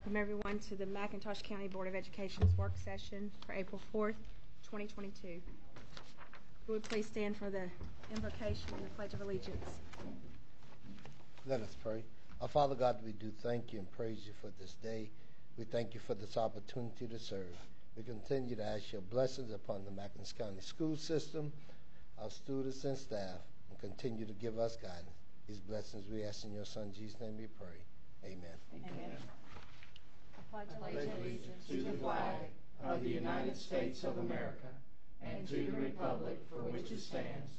Welcome everyone to the McIntosh County Board of Education's work session for April 4th, 2022. Would please stand for the invocation and the Pledge of Allegiance. Let us pray. Our Father God, we do thank you and praise you for this day. We thank you for this opportunity to serve. We continue to ask your blessings upon the McIntosh County school system, our students and staff, and continue to give us guidance. These blessings we ask in your Son Jesus' name we pray. Amen. Amen. I pledge allegiance to the flag of the United States of America and to the republic for which it stands,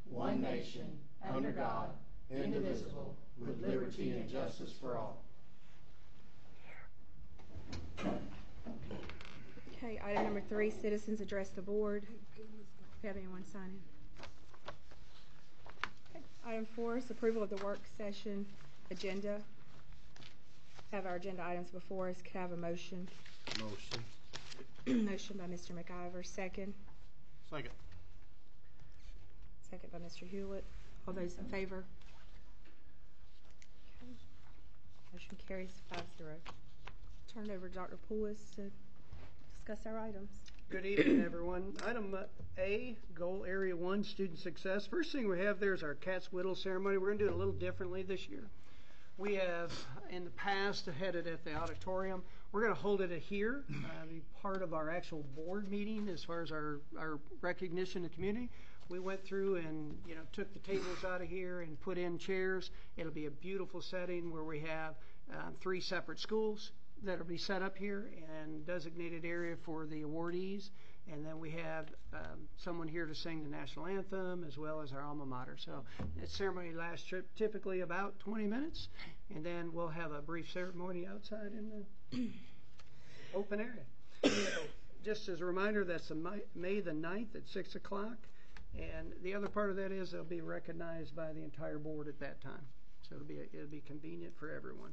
one nation, under God, indivisible, with liberty and justice for all. Okay, item number 3, citizens address the board. Do you have anyone sign in? Okay. Item 4 is approval of the work session agenda. Have our agenda items before us. Could I have a motion? Motion. Motion by Mr. McIver. Second. Second. Second by Mr. Hewlett. All those in favor? Okay. Motion carries 5-0. Turn it over to Dr. Poulos to discuss our items. Good evening, everyone. Item A, Goal Area 1, Student Success. First thing we have there is our Cat's Whittle ceremony. We're going to do it a little differently this year. We have, in the past, had it at the auditorium. We're going to hold it here, be part of our actual board meeting as far as our recognition of the community. We went through and took the tables out of here and put in chairs. It'll be a beautiful setting where we have 3 separate schools that will be set up here and designated area for the awardees. And then we have someone here to sing the national anthem as well as our alma mater. So that ceremony lasts typically about 20 minutes. And then we'll have a brief ceremony outside in the open area. So just as a reminder, that's May the 9th at 6 o'clock. And the other part of that is they'll be recognized by the entire board at that time. So it'll be convenient for everyone.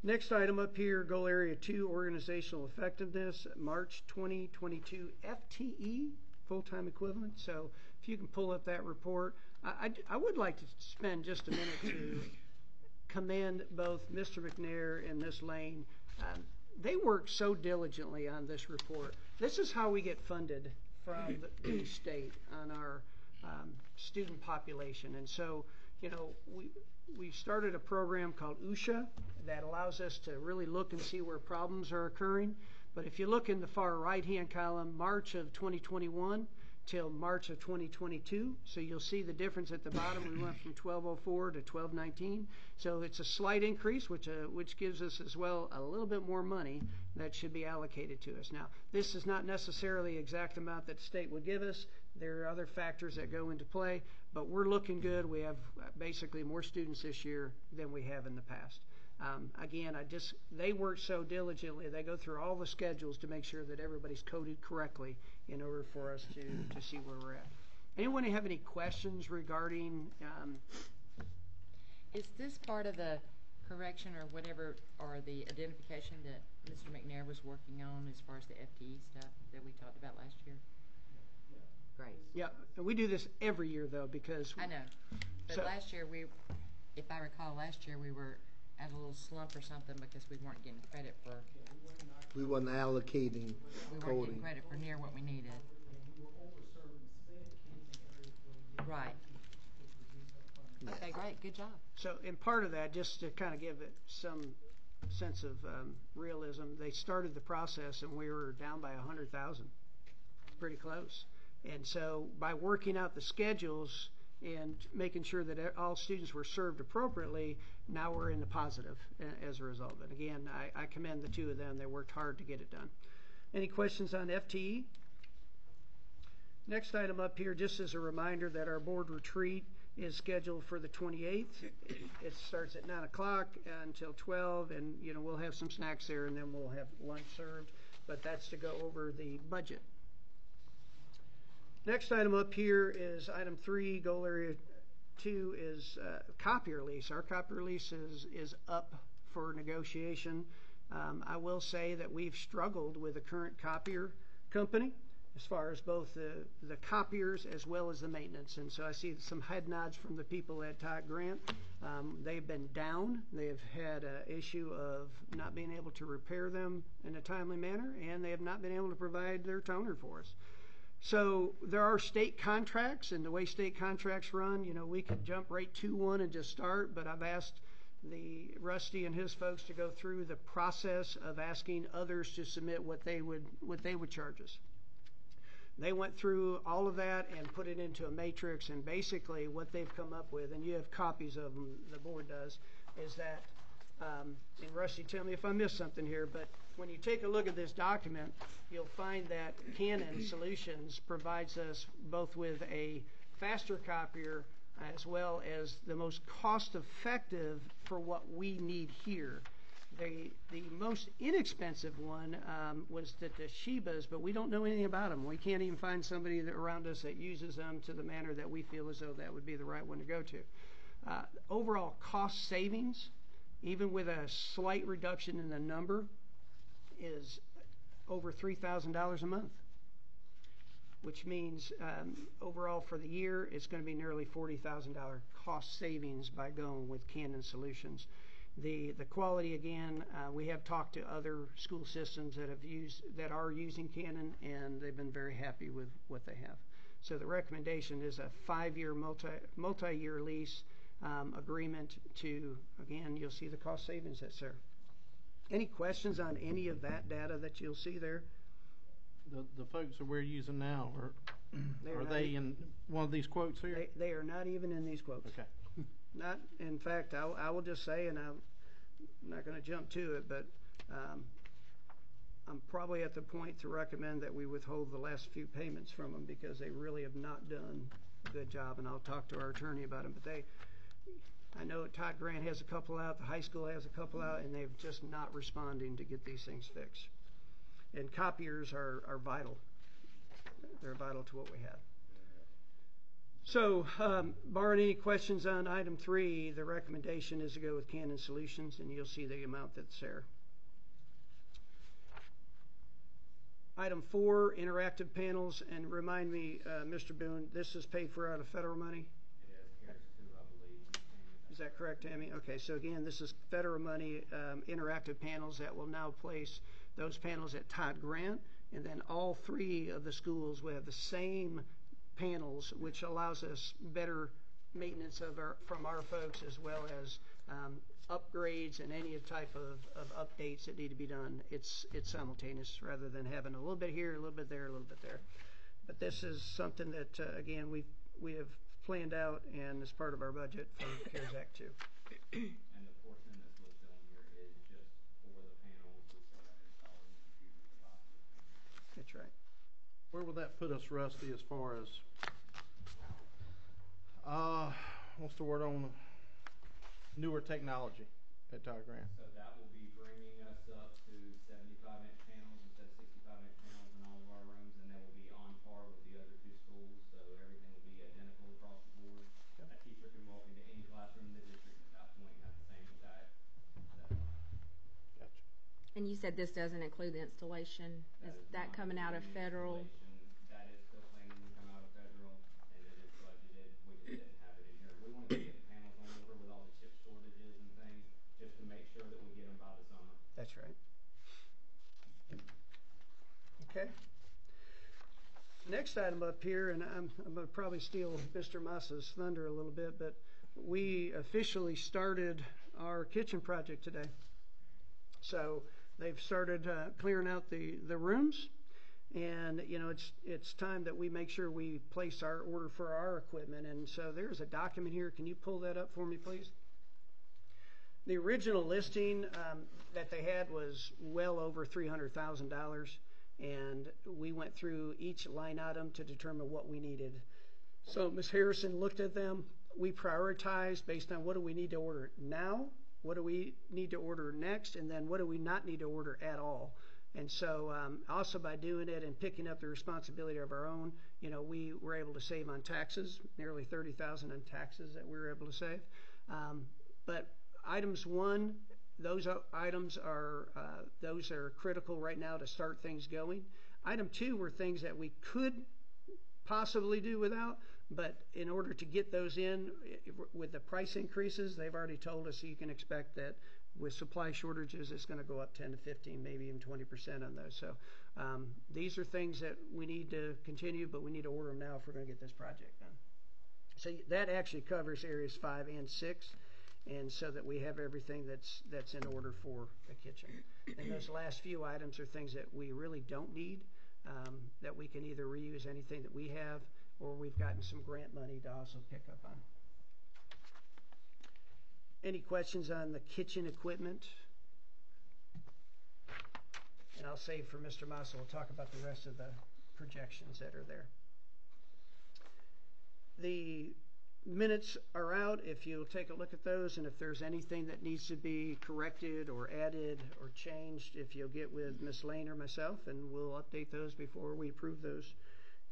Next item up here, Goal Area 2, Organizational Effectiveness, March 2022 FTE, full-time equivalent. So if you can pull up that report. I would like to spend just a minute to commend both Mr. McNair and Ms. Lane. They worked so diligently on this report. This is how we get funded from the state on our student population. And so, we started a program called USHA that allows us to really look and see where problems are occurring. But if you look in the far right-hand column, March of 2021 till March of 2022, so you'll see the difference at the bottom. We went from 1204 to 1219. So it's a slight increase, which gives us as well a little bit more money that should be allocated to us. Now, this is not necessarily the exact amount that the state would give us. There are other factors that go into play, but we're looking good. We have basically more students this year than we have in the past. Again, they work so diligently. They go through all the schedules to make sure that everybody's coded correctly in order for us to see where we're at. Anyone have any questions regarding? Is this part of the correction or whatever, or the identification that Mr. McNair was working on as far as the FTE stuff that we talked about last year? Great. Yeah, and we do this every year though because I know. But last year if I recall, we were at a little slump or something because we weren't getting credit for. We weren't allocating We weren't coding. getting credit for near what we needed. Right. Yes. Okay, great. Good job. So, in part of that, just to kind of give it some sense of realism, they started the process and we were down by 100,000, pretty close. And so, by working out the schedules and making sure that all students were served appropriately, now we're in the positive as a result of it. Again, I commend the two of them. They worked hard to get it done. Any questions on FTE? Next item up here, just as a reminder that our board retreat is scheduled for the 28th. It starts at 9 o'clock until 12, and we'll have some snacks there, and then we'll have lunch served. But that's to go over the budget. Next item up here is item 3, Goal Area 2 is copier lease. Our copier lease is up for negotiation. I will say that we've struggled with the current copier company. as far as both the copiers as well as the maintenance. And so I see some head nods from the people at Todd Grant. They've been down. They've had an issue of not being able to repair them in a timely manner, and they have not been able to provide their toner for us. So there are state contracts, and the way state contracts run, we could jump right to one and just start, but I've asked Rusty and his folks to go through the process of asking others to submit what they would charge us. They went through all of that and put it into a matrix, and basically what they've come up with, and you have copies of them, the board does, is that, and Rusty, tell me if I missed something here, but when you take a look at this document, you'll find that Canon Solutions provides us both with a faster copier as well as the most cost-effective for what we need here. The most inexpensive one was the Toshibas, but we don't know anything about them. We can't even find somebody around us that uses them to the manner that we feel as though that would be the right one to go to. Overall cost savings, even with a slight reduction in the number, is over $3,000 a month, which means overall for the year it's going to be nearly $40,000 cost savings by going with Canon Solutions. The quality, again, we have talked to other school systems that are using Canon, and they've been very happy with what they have. So the recommendation is a 5-year multi-year lease agreement to, again, you'll see the cost savings that's there. Any questions on any of that data that you'll see there? The folks that we're using now, are they in one of these quotes here? They are not even in these quotes. Okay. Not, in fact, I will just say, and I'm not going to jump to it, but I'm probably at the point to recommend that we withhold the last few payments from them because they really have not done a good job, and I'll talk to our attorney about them. But I know Todd Grant has a couple out, the high school has a couple out, and they've just not responding to get these things fixed. And copiers are vital. They're vital to what we have. So, barring any questions on item 3, the recommendation is to go with Canon Solutions, and you'll see the amount that's there. Item 4, interactive panels, and remind me, Mr. Boone, this is paid for out of federal money? It is. CARES 2, I believe. Is that correct, Tammy? Okay, so again, this is federal money, interactive panels that will now place those panels at Todd Grant, and then all 3 of the schools will have the same panels, which allows us better maintenance from our folks, as well as upgrades and any type of updates that need to be done. It's simultaneous rather than having a little bit here, a little bit there, a little bit there. But this is something that again we have planned out and is part of our budget for CARES Act 2. And the portion that's listed on here is just for the panels. We still have installing computer devices. That's right. Where will that put us, Rusty, as far as, what's the word on newer technology at Todd Grant? So that will be bringing us up to 75-inch panels instead of 65-inch panels in all of our rooms, and they will be on par with the other 2 schools, so everything will be identical across the board. A teacher can walk into any classroom in the district at that point and have the same exact setup. Gotcha. And you said this doesn't include the installation. Is that coming out of federal? That is still planning to come out of federal, and it is budgeted. We just didn't have it in here. We wanted to get the panels on over with all the chip shortages and things, just to make sure that we get them by the summer. That's right. Okay. Next item up here, and I'm going to probably steal Mr. Massa's thunder a little bit, but we officially started our kitchen project today. So they've started clearing out the rooms, and it's time that we make sure we place our order for our equipment. And so there's a document here. Can you pull that up for me, please? The original listing that they had was well over $300,000, and we went through each line item to determine what we needed. So Ms. Harrison looked at them. We prioritized based on what do we need to order now, what do we need to order next, and then what do we not need to order at all. And so also by doing it and picking up the responsibility of our own, we were able to save on taxes, nearly $30,000 on taxes that we were able to save. But items 1, those items are critical right now to start things going. Item 2 were things that we could possibly do without, but in order to get those in with the price increases, they've already told us you can expect that with supply shortages, it's going to go up 10 to 15, maybe even 20% on those. So these are things that we need to continue, but we need to order them now if we're going to get this project done. So that actually covers areas 5 and 6, and so that we have everything that's in order for the kitchen. And those last few items are things that we really don't need, that we can either reuse anything that we have, or we've gotten some grant money to also pick up on. Any questions on the kitchen equipment? And I'll save for Mr. Massa. We'll talk about the rest of the projections that are there. The minutes are out. If you'll take a look at those, and if there's anything that needs to be corrected or added or changed, if you'll get with Ms. Lane or myself, and we'll update those before we approve those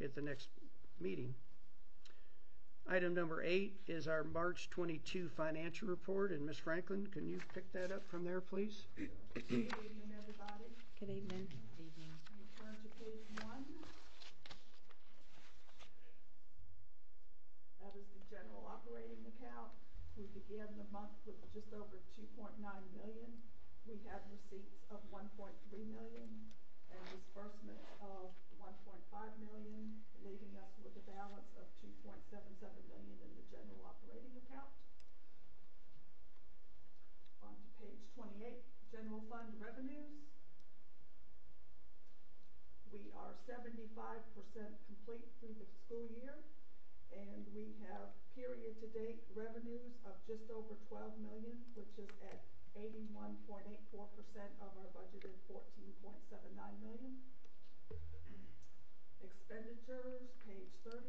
at the next meeting. Item number 8 is our March 22 financial report, and Ms. Franklin, can you pick that up from there, please? Good evening, everybody. Good evening. Good evening. You turn to page 1. That is the general operating account. We began the month with just over $2.9 million. We had receipts of $1.3 million and disbursements of $1.5 million, leaving us with a balance of $2.77 million in the general operating account. On to page 28, general fund revenues. We are 75% complete through the school year, and we have period-to-date revenues of just over $12 million, which is at 81.84% of our budgeted $14.79 million. Expenditures, page 30.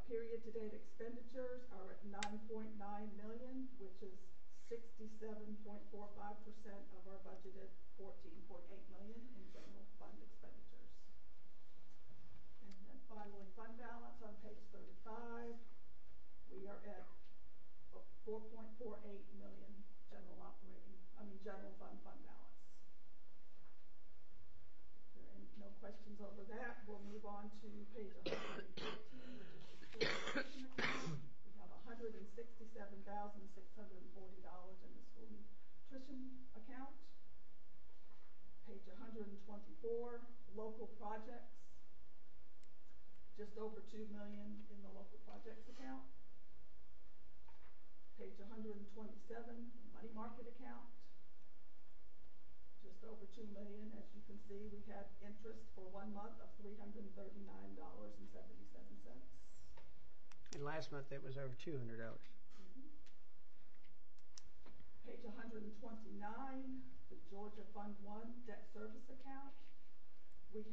Period-to-date expenditures are at $9.9 million, which is 67.45% of our budgeted $14.8 million in general fund expenditures. And then finally, fund balance on page 35. We are at 4.48 million general fund balance. If there are no questions over that, we'll move on to page 114, which is the school nutrition account. We have $167,640 in the school nutrition account. Page 124, local projects. Just over $2 million in the local projects account. Page 127, money market account. Just over $2 million. As you can see, we had interest for 1 month of $339.77. And last month it was over $200. Page 129, the Georgia Fund 1 debt service account. We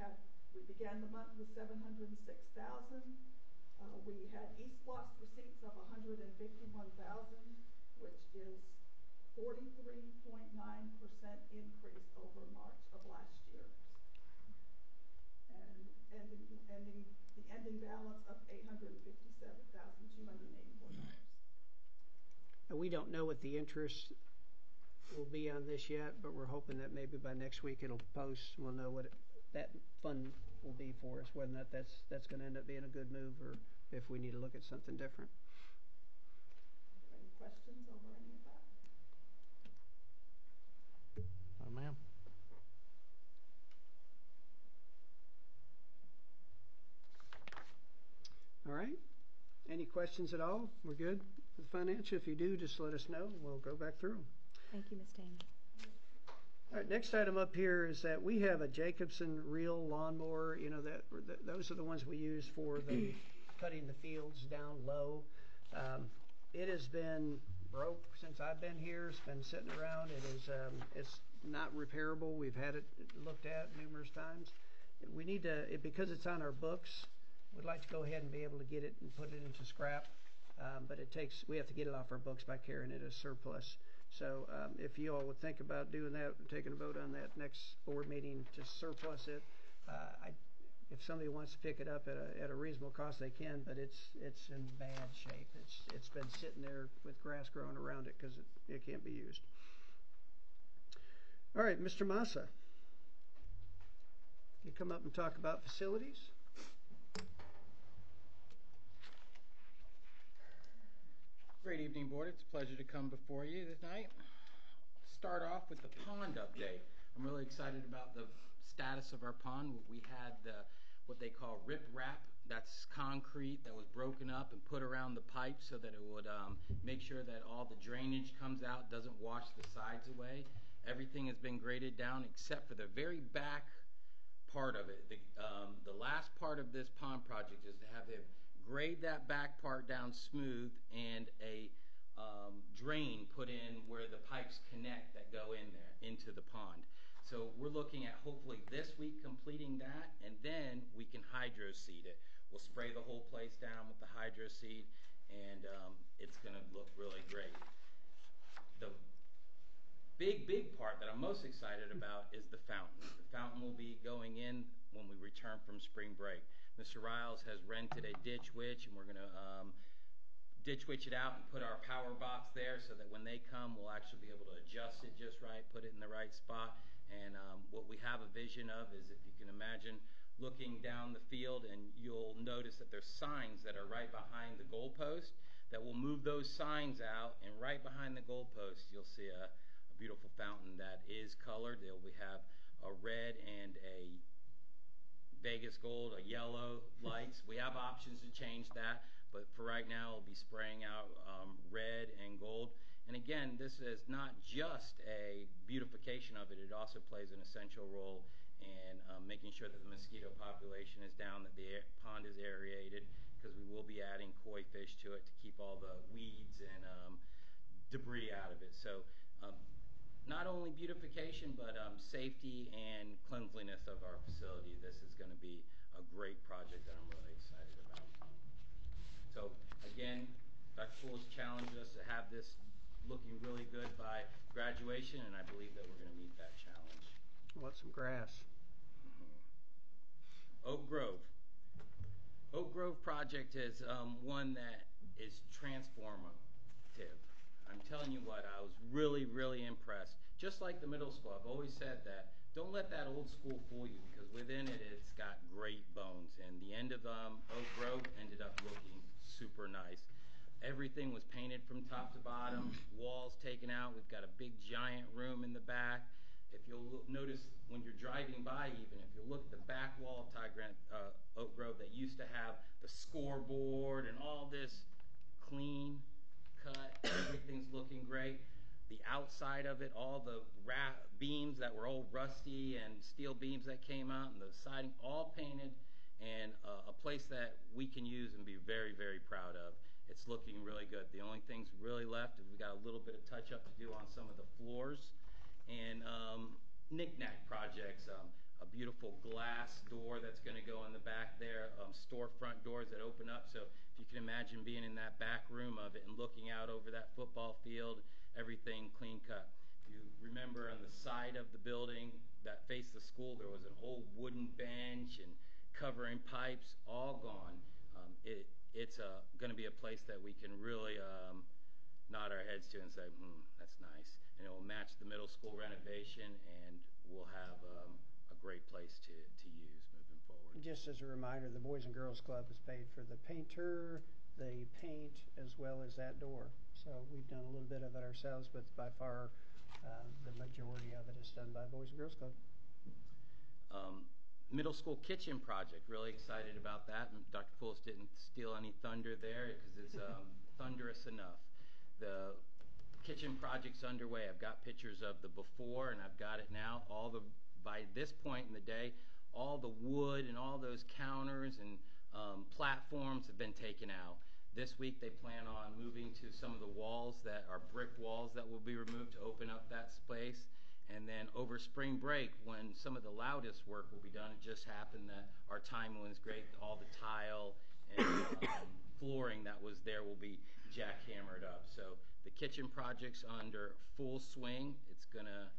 began the month with $706,000. We had East Block receipts of $151,000, which is 43.9% increase over March of last year. And the ending balance of $857,284. And we don't know what the interest will be on this yet, but we're hoping that maybe by next week it'll post. We'll know what that fund will be for us, whether or not that's going to end up being a good move or if we need to look at something different. Any questions over any of that? Oh, ma'am. All right. Any questions at all? We're good with financial? If you do, just let us know. We'll go back through them. Thank you, Ms. Taney. All right, next item up here is that we have a Jacobson reel lawnmower. You know, those are the ones we use for the cutting the fields down low. It has been broke since I've been here. It's been sitting around. It's not repairable. We've had it looked at numerous times. We need to, because it's on our books, we'd like to go ahead and be able to get it and put it into scrap. But we have to get it off our books by carrying it as surplus. So if you all would think about doing that, taking a vote on that next board meeting to surplus it, if somebody wants to pick it up at a reasonable cost, they can. But it's in bad shape. It's been sitting there with grass growing around it because it can't be used. All right, Mr. Massa, You come up and talk about facilities. Great evening, board. It's a pleasure to come before you tonight. Start off with the pond update. I'm really excited about the status of our pond. We had what they call rip wrap. That's concrete that was broken up and put around the pipe so that it would make sure that all the drainage comes out, doesn't wash the sides away. Everything has been graded down except for the very back part of it. The last part of this pond project is to have them grade that back part down smooth and a drain put in where the pipes connect that go in there into the pond. So we're looking at hopefully this week completing that, and then we can hydro seed it. We'll spray the whole place down with the hydro seed, and it's going to look really great. The big part that I'm most excited about is the fountain. The fountain will be going in when we return from spring break. Mr. Riles has rented a ditch witch, and we're going to ditch witch it out and put our power box there so that when they come, we'll actually be able to adjust it just right, put it in the right spot. And what we have a vision of is, if you can imagine, looking down the field, and you'll notice that there's signs that are right behind the goalpost, that will move those signs out, and right behind the goalpost you'll see a beautiful fountain that is colored. We have a red and a Vegas gold, a yellow lights. We have options to change that, but for right now we'll be spraying out red and gold. And again, this is not just a beautification of it, it also plays an essential role in making sure that the mosquito population is down, that the pond is aerated, because we will be adding koi fish to it to keep all the weeds and debris out of it. So not only beautification, but safety and cleanliness of our facility. This is going to be a great project that I'm really excited about. So again, Dr. Poole has challenged us to have this looking really good by graduation, and I believe that we're going to meet that challenge. Want some grass? Oak Grove. Oak Grove project is one that is transformative. I'm telling you what, I was really impressed. Just like the middle school, I've always said that don't let that old school fool you, because within it, it's got great bones. And the end of Oak Grove ended up looking super nice. Everything was painted from top to bottom, walls taken out. We've got a big giant room in the back. If you'll notice when you're driving by, even if you look at the back wall of Oak Grove that used to have the scoreboard and all this clean cut, everything's looking great. The outside of it, all the beams that were old rusty and steel beams that came out, and the siding all painted, and a place that we can use and be very proud of. It's looking really good. The only things really left is we got a little bit of touch up to do on some of the floors and knick-knack projects. A beautiful glass door that's going to go in the back there, storefront doors that open up. So if you can imagine being in that back room of it and looking out over that football field, everything clean cut. If you remember on the side of the building that faced the school, there was an old wooden bench and covering pipes, all gone. It's going to be a place that we can really nod our heads to and say, that's nice. And it will match the middle school renovation, and we'll have a great place to use moving forward. Just as a reminder, the Boys and Girls Club has paid for the painter, the paint, as well as that door. So we've done a little bit of it ourselves, but by far the majority of it is done by Boys and Girls Club. Middle school kitchen project, really excited about that. Dr. Pulse didn't steal any thunder there because it's thunderous enough. The kitchen project's underway. I've got pictures of the before, and I've got it now. By this point in the day, all the wood and all those counters and platforms have been taken out. This week they plan on moving to some of the walls that are brick walls that will be removed to open up that space. And then over spring break, when some of the loudest work will be done, it just happened that our timing was great. All the tile and flooring that was there will be jackhammered up. So the kitchen project's under full swing. It's going to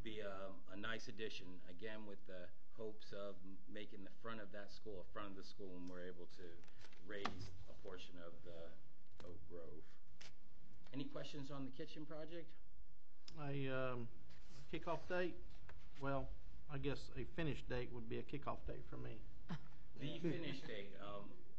be a nice addition, again, with the hopes of making the front of that school a front of the school when we're able to raise a portion of the Oak Grove. Any questions on the kitchen project? Kickoff date, well, I guess a finish date would be a kickoff date for me. The finish date.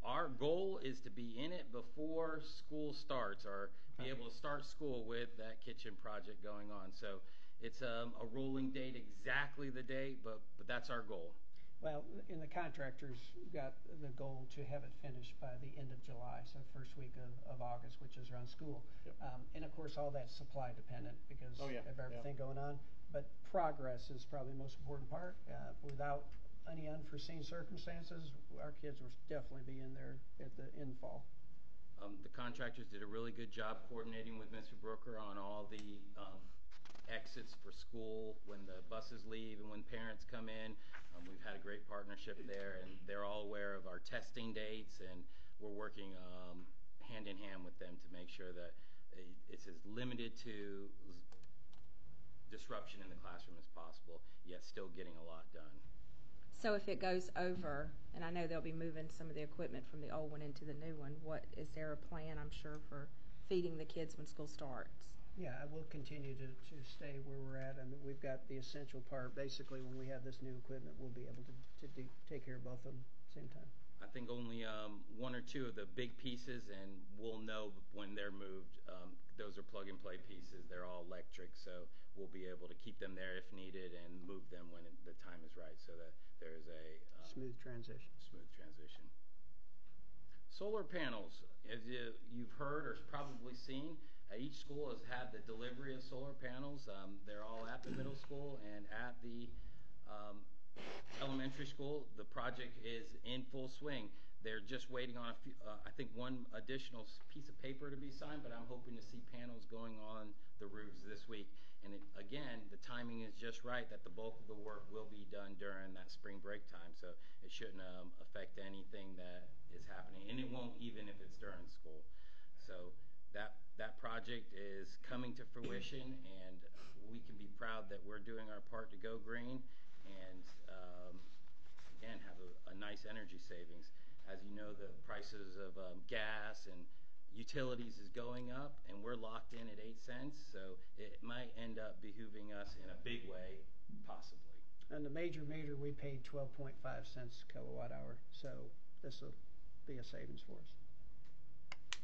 Our goal is to be in it before school starts, or be able to start school with that kitchen project going on. So it's a rolling date, exactly the date, but that's our goal. Well, and the contractors got the goal to have it finished by the end of July, so first week of August, which is around school. Yep. And of course, all that's supply dependent because Oh, yeah, of everything yeah. going on. But progress is probably the most important part. Without any unforeseen circumstances, our kids will definitely be in there in fall. The contractors did a really good job coordinating with Mr. Brooker on all the exits for school when the buses leave and when parents come in. We've had a great partnership there, and they're all aware of our testing dates, and we're working hand in hand with them to make sure that it's as limited to disruption in the classroom as possible, yet still getting a lot done. So if it goes over, and I know they'll be moving some of the equipment from the old one into the new one, is there a plan, I'm sure, for feeding the kids when school starts? Yeah, I will continue to stay where we're at. I mean, we've got the essential part. Basically, when we have this new equipment, we'll be able to take care of both of them at the same time. I think only one or two of the big pieces, and we'll know when they're moved. Those are plug-and-play pieces. They're all electric, so we'll be able to keep them there if needed and move them when the time is right, so that there's a smooth transition. Solar panels, as you've heard or probably seen, each school has had the delivery of solar panels. They're all at the middle school and at the elementary school. The project is in full swing. They're just waiting on I think one additional piece of paper to be signed, but I'm hoping to see panels going on the roofs this week. And again, the timing is just right that the bulk of the work will be done during that spring break time, so it shouldn't affect anything that is happening, and it won't even if it's during school. So that project is coming to fruition, and we can be proud that we're doing our part to go green and again have a nice energy savings. As you know, the prices of gas and utilities is going up, and we're locked in at 8 cents, so it might end up behooving us in a big way, possibly. And the major meter, we paid 12.5 cents kilowatt hour, so this will be a savings for us.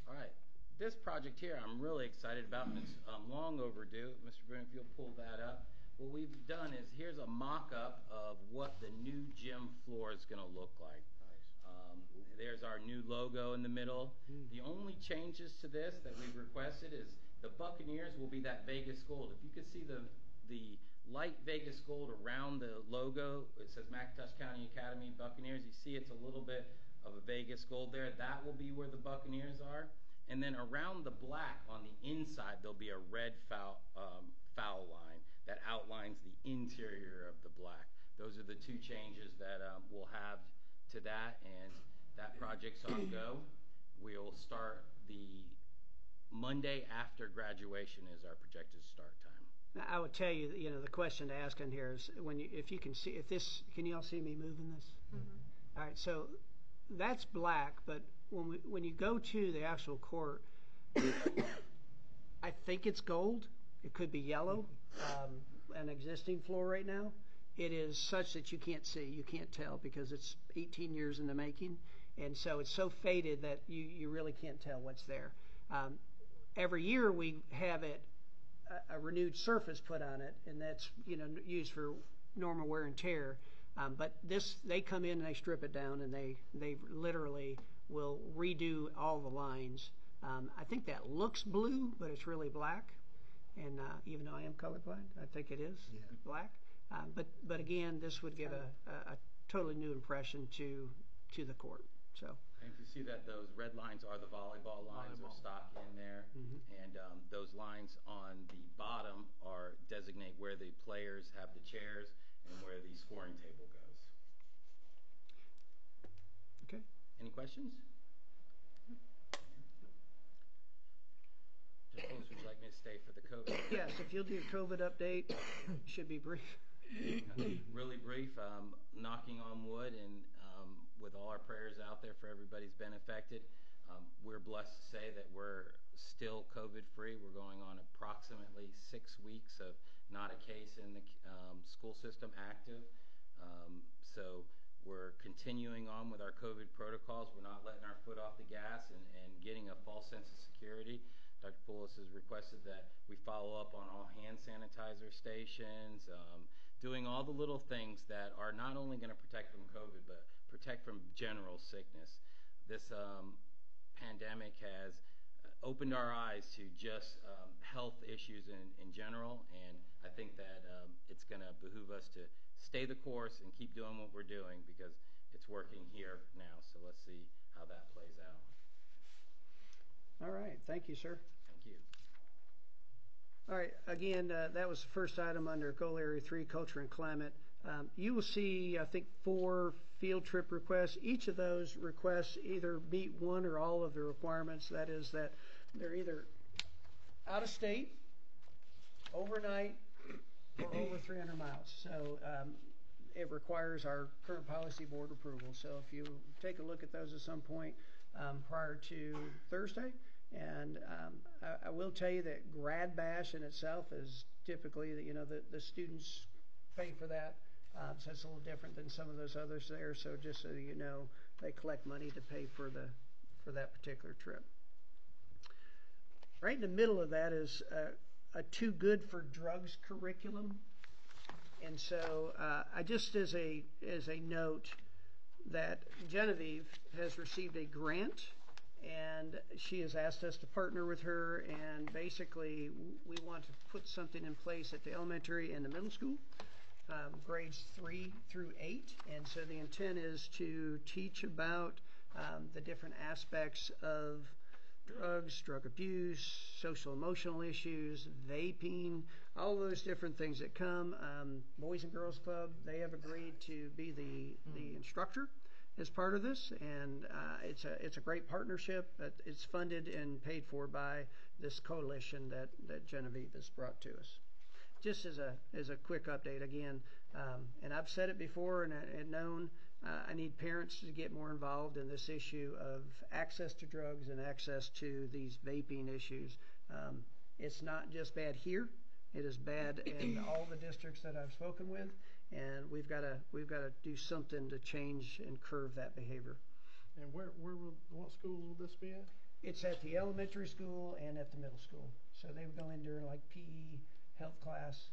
All right. This project here I'm really excited about, and it's long overdue. Mr. Bruno, if you'll pull that up. What we've done is here's a mock-up of what the new gym floor is going to look like. There's our new logo in the middle. The only changes to this that we've requested is the Buccaneers will be that Vegas gold. If you could see the light Vegas gold around the logo, it says McIntosh County Academy Buccaneers. You see it's a little bit of a Vegas gold there. That will be where the Buccaneers are. And then around the black on the inside, there'll be a red foul line that outlines the interior of the black. Those are the two changes that we'll have to that, and that project's on go. We'll start the Monday after graduation is our projected start time. Now, I would tell you, the question to ask in here is if you can see, can you all see me moving this? Mm-hmm. All right, so that's black, but when you go to the actual court, I think it's gold. It could be yellow. An existing floor right now, it is such that you can't see, you can't tell because it's 18 years in the making, and so it's so faded that you really can't tell what's there. Every year we have a renewed surface put on it, and that's used for normal wear and tear. But they come in and they strip it down, and they literally will redo all the lines. I think that looks blue, but it's really black. And even though I am colorblind, I think it is black. But again, this would give a totally new impression to the court. So. And if you see that those red lines are the volleyball lines are stock in there, and those lines on the bottom are designate where the players have the chairs and where the scoring table goes. Okay. Any questions? Would you like me to stay for the COVID? Yes, if you'll do a COVID update, should be brief. Really brief, knocking on wood, and with all our prayers out there for everybody's been affected, we're blessed to say that we're still COVID-free. We're going on approximately 6 weeks of not a case in the school system active. So we're continuing on with our COVID protocols. We're not letting our foot off the gas and getting a false sense of security. Dr. Poulos has requested that we follow up on all hand sanitizer stations, doing all the little things that are not only going to protect from COVID, but protect from general sickness. This pandemic has opened our eyes to just health issues in general, and I think that it's going to behoove us to stay the course and keep doing what we're doing because it's working here now. So let's see how that plays out. All right. Thank you, sir. Thank you. All right. Again, that was the first item under Goal Area 3, Culture and Climate. You will see, I think, 4 field trip requests. Each of those requests either meet one or all of the requirements. That is that they're either out of state, overnight, or over 300 miles. So it requires our current policy board approval. So if you take a look at those at some point prior to Thursday, and I will tell you that Grad Bash in itself is typically the students pay for that. So it's a little different than some of those others there. So just so you know, they collect money to pay for that particular trip. Right in the middle of that is a Too Good for Drugs curriculum. And so I just as a note that Genevieve has received a grant, and she has asked us to partner with her, and basically we want to put something in place at the elementary and the middle school, grades 3 through 8. And so the intent is to teach about the different aspects of drugs, drug abuse, social emotional issues, vaping, all those different things that come. Boys and Girls Club, they have agreed to be the instructor as part of this, and it's a great partnership. But it's funded and paid for by this coalition that Genevieve has brought to us. Just as a quick update again, and I've said it before and known, I need parents to get more involved in this issue of access to drugs and access to these vaping issues. It's not just bad here; it is bad in all the districts that I've spoken with, and we've got to do something to change and curb that behavior. And what schools will this be at? It's at the elementary school and at the middle school. So they would go in during like PE, health class.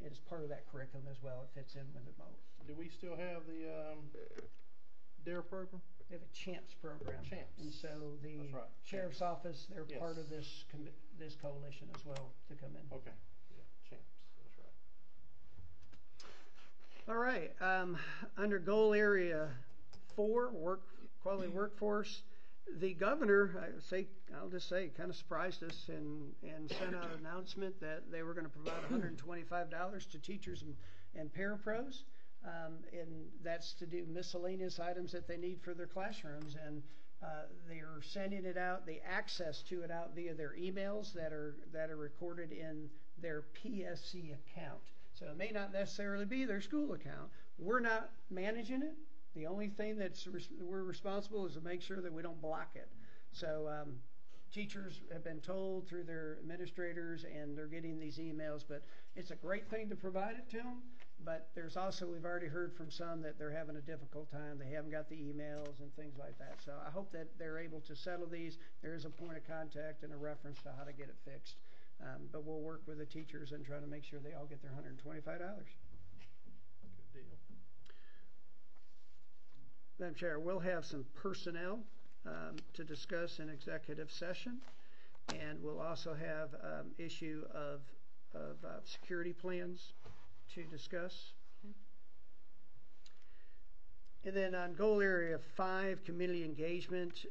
It is part of that curriculum as well. It fits in with it both. Do we still have the DARE program? They have a CHAMPS program. CHAMPS. And so the That's right. sheriff's office, they're Yes. part of this coalition as well to come in. Okay. Yeah, CHAMPS. That's right. All right. Under goal area 4, quality workforce, the governor, I'll just say, kind of surprised us and sent out an announcement that they were going to provide $125 to teachers and parapros, and that's to do miscellaneous items that they need for their classrooms. And they are sending it out, the access to it out via their emails that are recorded in their PSC account. So it may not necessarily be their school account. We're not managing it. The only thing we're responsible is to make sure that we don't block it. So teachers have been told through their administrators, and they're getting these emails. But it's a great thing to provide it to them. But there's also, we've already heard from some that they're having a difficult time. They haven't got the emails and things like that. So I hope that they're able to settle these. There is a point of contact and a reference to how to get it fixed. But we'll work with the teachers and try to make sure they all get their $125. Good deal. Madam Chair, we'll have some personnel to discuss in executive session, and we'll also have issue of security plans to discuss. Okay. And then on goal area 5, community engagement,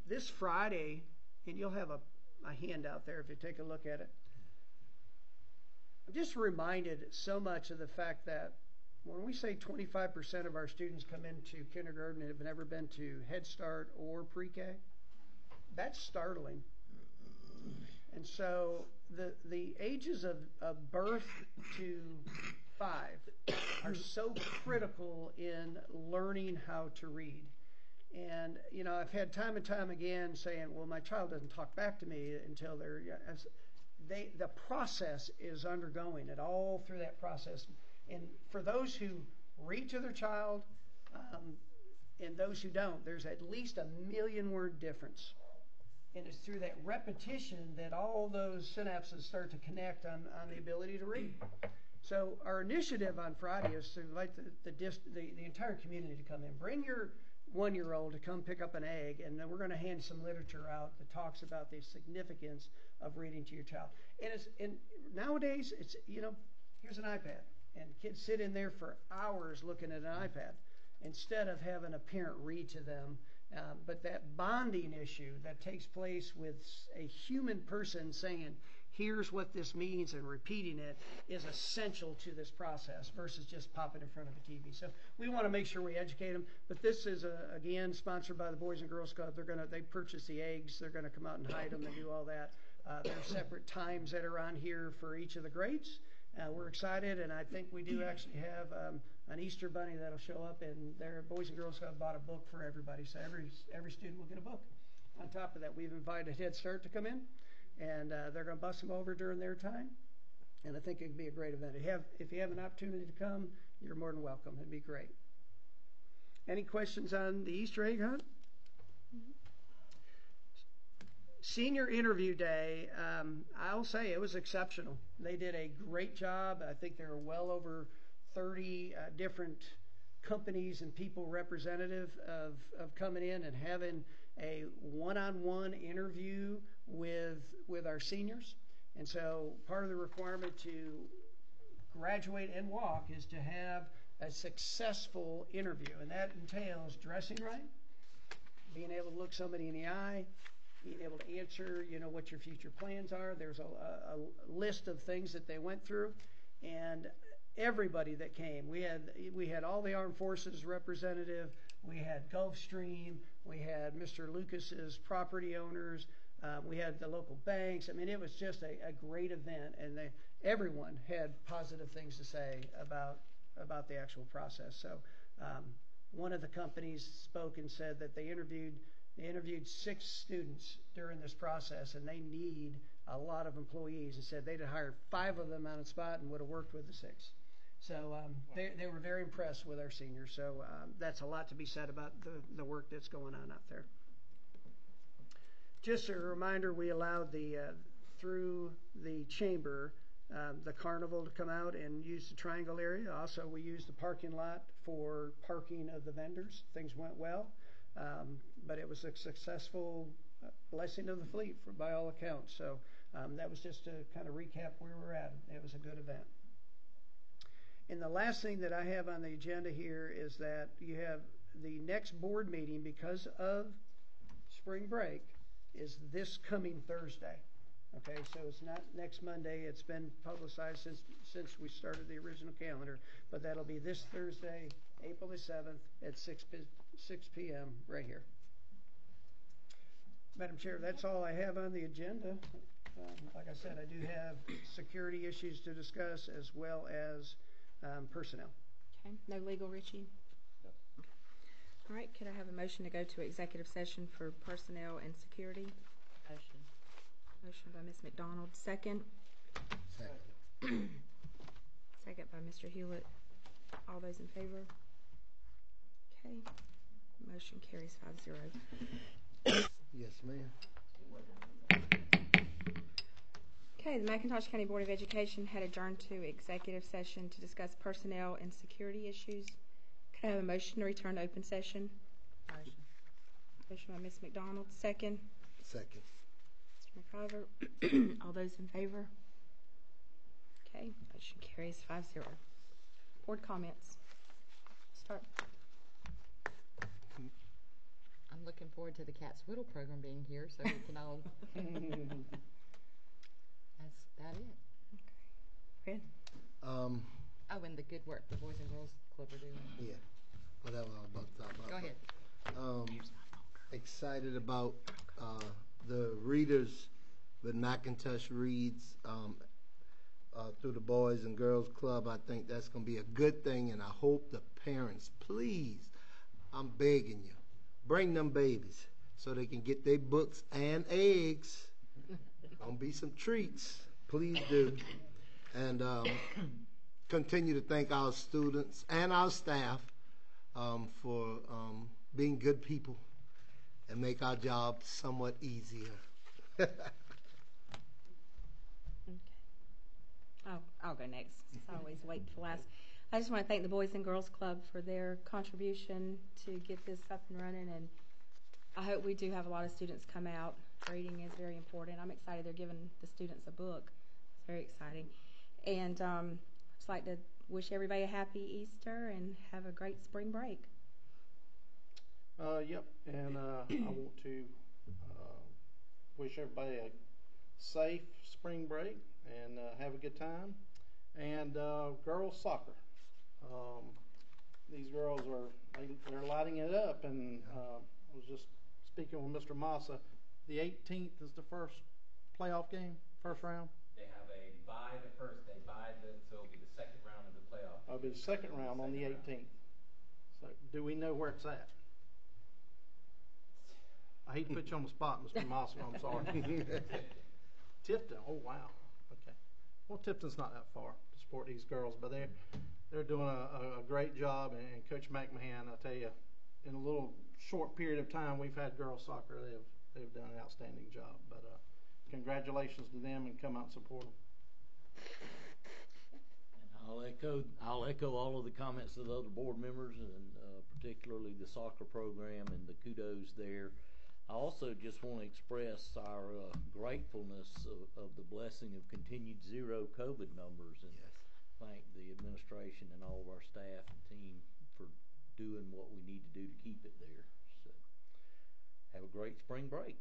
this Friday, and you'll have a handout there if you take a look at it. I'm just reminded so much of the fact that when we say 25% of our students come into kindergarten and have never been to Head Start or pre-K, that's startling. And so the ages of birth to 5 are so critical in learning how to read. And, I've had time and time again saying, well, my child doesn't talk back to me until they're... the process is undergoing it all through that process. And for those who read to their child and those who don't, there's at least 1 million word difference. And it's through that repetition that all those synapses start to connect on the ability to read. So our initiative on Friday is to invite the entire community to come in. Bring your 1-year-old to come pick up an egg, and then we're going to hand some literature out that talks about the significance of reading to your child. And nowadays, it's, here's an iPad, and kids sit in there for hours looking at an iPad instead of having a parent read to them. But that bonding issue that takes place with a human person saying, here's what this means, and repeating it is essential to this process versus just popping in front of a TV. So we want to make sure we educate them. But this is, again, sponsored by the Boys and Girls Club. They purchase the eggs. They're going to come out and hide them and do all that. There are separate times that are on here for each of the grades. We're excited, and I think we do actually have an Easter bunny that'll show up, and their Boys and Girls Club bought a book for everybody. So every student will get a book. On top of that, we've invited Head Start to come in. And they're going to bus them over during their time. And I think it could be a great event. If you have an opportunity to come, you're more than welcome. It'd be great. Any questions on the Easter egg hunt? Senior interview day, I'll say it was exceptional. They did a great job. I think there are well over 30 different companies and people representative of coming in and having a one-on-one interview with our seniors. And so part of the requirement to graduate and walk is to have a successful interview, and that entails dressing right, being able to look somebody in the eye, being able to answer what your future plans are. There's a list of things that they went through, and everybody that came, we had all the armed forces representative, we had Gulfstream, we had Mr. Lucas's property owners, we had the local banks. I mean, it was just a great event, and everyone had positive things to say about the actual process. So one of the companies spoke and said that they interviewed 6 students during this process, and they need a lot of employees, and said they'd have hired 5 of them on the spot and would have worked with the 6. So they were very impressed with our seniors. So that's a lot to be said about the work that's going on out there. Just a reminder, we allowed through the chamber, the carnival to come out and use the triangle area. Also, we used the parking lot for parking of the vendors. Things went well, but it was a successful blessing of the fleet by all accounts. So that was just to kind of recap where we're at. It was a good event. And the last thing that I have on the agenda here is that you have the next board meeting, because of spring break, is this coming Thursday. Okay, so it's not next Monday. It's been publicized since we started the original calendar, but that'll be this Thursday, April the 7th at 6 p.m. right here. Madam Chair, that's all I have on the agenda. Like I said, I do have security issues to discuss as well as personnel. Okay, no legal, Richie? No. Okay. All right, could I have a motion to go to executive session for personnel and security? Motion. Motion by Ms. McDonald, second. Second. Second by Mr. Hewlett. All those in favor? Okay, motion carries 5-0. Yes, ma'am. Okay, the McIntosh County Board of Education had adjourned to executive session to discuss personnel and security issues. Could I have a motion to return to open session? Motion. Motion by Ms. McDonald, second. Second. Mr. McIver. All those in favor? Okay, motion carries 5-0. Board comments. Start. I'm looking forward to the Cat Swiddle program being here, so we can all. That's about it. Okay. Fred? Oh, and the good work the Boys and Girls Club are doing. Yeah. Whatever I was about to talk about. Go ahead. Excited about the readers with McIntosh Reads through the Boys and Girls Club. I think that's going to be a good thing, and I hope the parents, please, I'm begging you, bring them babies so they can get their books and eggs. Gonna be some treats. Please do. And continue to thank our students and our staff for being good people and make our job somewhat easier. Okay. I'll go next. It's always wait for last. I just want to thank the Boys and Girls Club for their contribution to get this up and running, and I hope we do have a lot of students come out. Reading is very important. I'm excited they're giving the students a book. It's very exciting. And I'd just like to wish everybody a happy Easter and have a great spring break. Yep, and I want to wish everybody a safe spring break and have a good time. And girls soccer. These girls they're lighting it up, and I was just speaking with Mr. Massa. The 18th is the first playoff game, first round. They have a bye the first. They bye so it'll be the second round of the playoff. It'll be the second round on the 18th. So, do we know where it's at? I hate to put you on the spot, Mr. Massa. I'm sorry. Tifton. Oh wow. Okay. Well, Tifton's not that far to support these girls, but they're doing a great job. And Coach McMahon, I tell you, in a little short period of time we've had girls soccer, they've done an outstanding job. But congratulations to them, and come out and support them. And I'll echo all of the comments of the other board members, and particularly the soccer program and the kudos there. I also just want to express our gratefulness of the blessing of continued zero COVID numbers, and thank the administration and all of our staff and team for doing what we need to do to keep it there. So, have a great spring break.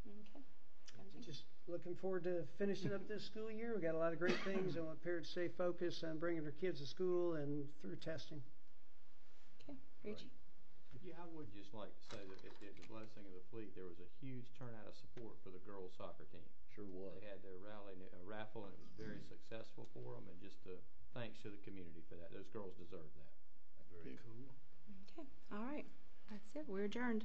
Okay. Just looking forward to finishing up this school year. We've got a lot of great things. I want parents to stay focused on bringing their kids to school and through testing. Okay. Reggie. Yeah, I would just like to say that at the blessing of the fleet, there was a huge turnout of support for the girls soccer team. Sure was. They had their raffle, and it was very successful for them. And just thanks to the community for that. Those girls deserve that. Agreed. Cool. Okay. All right. That's it. We're adjourned.